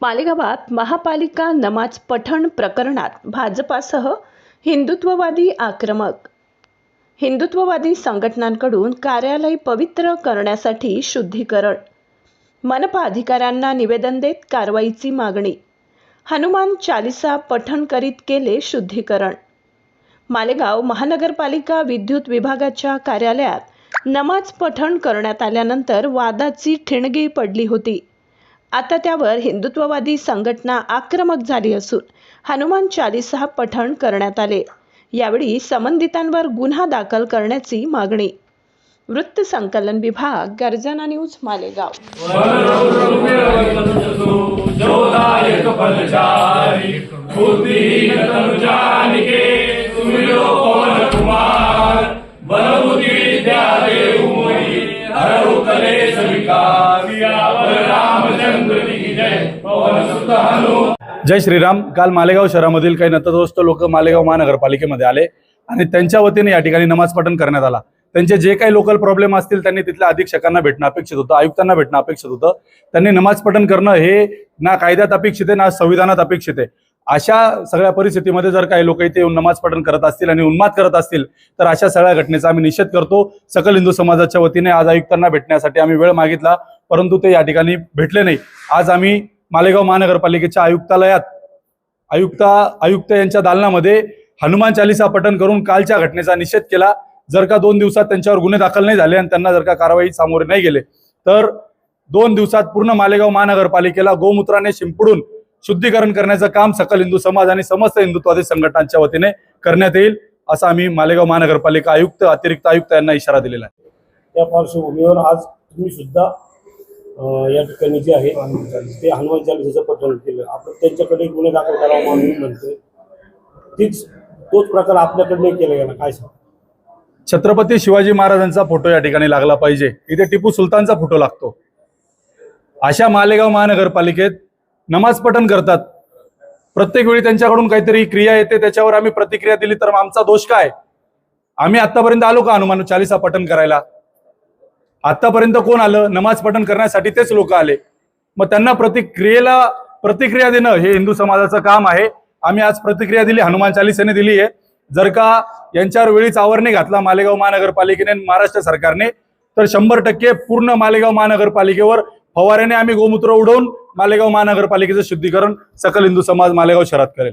मालेगावात महापालिका नमाज पठण प्रकरणात भाजपासह हिंदुत्ववादी आक्रमक हिंदुत्ववादी संघटनांकडून कार्यालय पवित्र करण्यासाठी शुद्धीकरण, मनपा अधिकाऱ्यांना निवेदन देत कारवाईची मागणी, हनुमान चालीसा पठण करीत केले शुद्धीकरण। मालेगाव महानगरपालिका विद्युत विभागाच्या कार्यालयात नमाज पठण करण्यात आल्यानंतर वादाची ठिणगी पडली होती। आता त्यावर हिंदुत्ववादी संघटना आक्रमक झाली असून हनुमान चालीसा पठण करण्यात आले। यावेळी संबंधितांवर गुन्हा दाखल करण्याची मागणी। वृत्त संकलन विभाग, गर्जना न्यूज, मालेगाव। जय श्रीराम। काल मालेगाव शहरामधील काही नतद्रष्ट लोक मालेगाव महानगरपालिकेमध्ये आले आणि त्यांच्या वतीने या ठिकाणी नमाज पठण करण्यात आला। त्यांचे जे काही लोकल प्रॉब्लेम असतील त्यांनी तिथल्या अधीक्षकांना भेटणं अपेक्षित होतं, आयुक्तांना भेटणं अपेक्षित होतं। त्यांनी नमाज पठण करणं हे ना कायद्यात अपेक्षित आहे ना संविधानात अपेक्षित आहे। अशा सगळ्या परिस्थितीमध्ये जर काही लोक इथे येऊन नमाज पठण करत असतील आणि उन्माद करत असतील तर अशा सगळ्या घटनेचा आम्ही निषेध करतो। सकल हिंदू समाजाच्या वतीने आज आयुक्तांना भेटण्यासाठी आम्ही वेळ मागितला, परंतु ते या ठिकाणी भेटले नाही। आज आम्ही मालेगाव महानगरपालिकेच्या आयुक्तालयात आयुक्त यांच्या दालनामध्ये हनुमान चालीसा पठण करून कालच्या घटनेचा निषेध केला। जर का 2 दिवसात त्यांच्यावर गुन्हे दाखल नाही झाले आणि त्यांना जर का कारवाई सामोरे नाही गेले तर 2 दिवसात पूर्ण मालेगाव महानगरपालिकेला गोमूत्राने शिंपडून शुद्धीकरण करण्याचं काम सकल हिंदू समाज आणि समस्त हिंदुत्ववादी संघटनांच्या वतीने करण्यात येईल, असं आम्ही मालेगाव महानगरपालिका आयुक्त, अतिरिक्त आयुक्त यांना इशारा दिलेला आहे। त्या पार्श्वभूमीवर आज तुम्ही सुद्धा या ठिकाणी जे आहे ते हनुमान चालीसाचं पठण केलं। आपण त्यांच्याकडे गुन्हे दाखल करावा म्हणून म्हणतोय, तोच प्रकार आपल्याकडे केला गेला, काय सांग? छत्रपती शिवाजी महाराजांचा फोटो या ठिकाणी लागला पाहिजे, इथे टिपू सुलतानचा फोटो लागतो। अशा मालेगाव महानगरपालिकेत नमाज पठण करतात, प्रत्येक वेळी त्यांच्याकडून काहीतरी क्रिया येते, त्याच्यावर आम्ही प्रतिक्रिया दिली तर आमचा दोष काय? आम्ही आतापर्यंत आलो का हनुमान चालीसा पठण करायला? आतापर्यंत कोण आलं? नमाज पठण करण्यासाठी तेच लोक आले। मग त्यांना प्रतिक्रिया देणं हे हिंदू समाजाचं काम आहे। आम्ही आज प्रतिक्रिया दिली, हनुमान चालीसेने दिली आहे। जर का यांच्यावर वेळीच आवर नाही घातला मालेगाव महानगरपालिकेने, महाराष्ट्र सरकारने, तर 100% पूर्ण मालेगाव महानगरपालिकेवर फवाऱ्याने आम्ही गोमूत्र उडवून मालेगाव महानगरपालिकेचं शुद्धीकरण सकल हिंदू समाज मालेगाव शहरात करेल।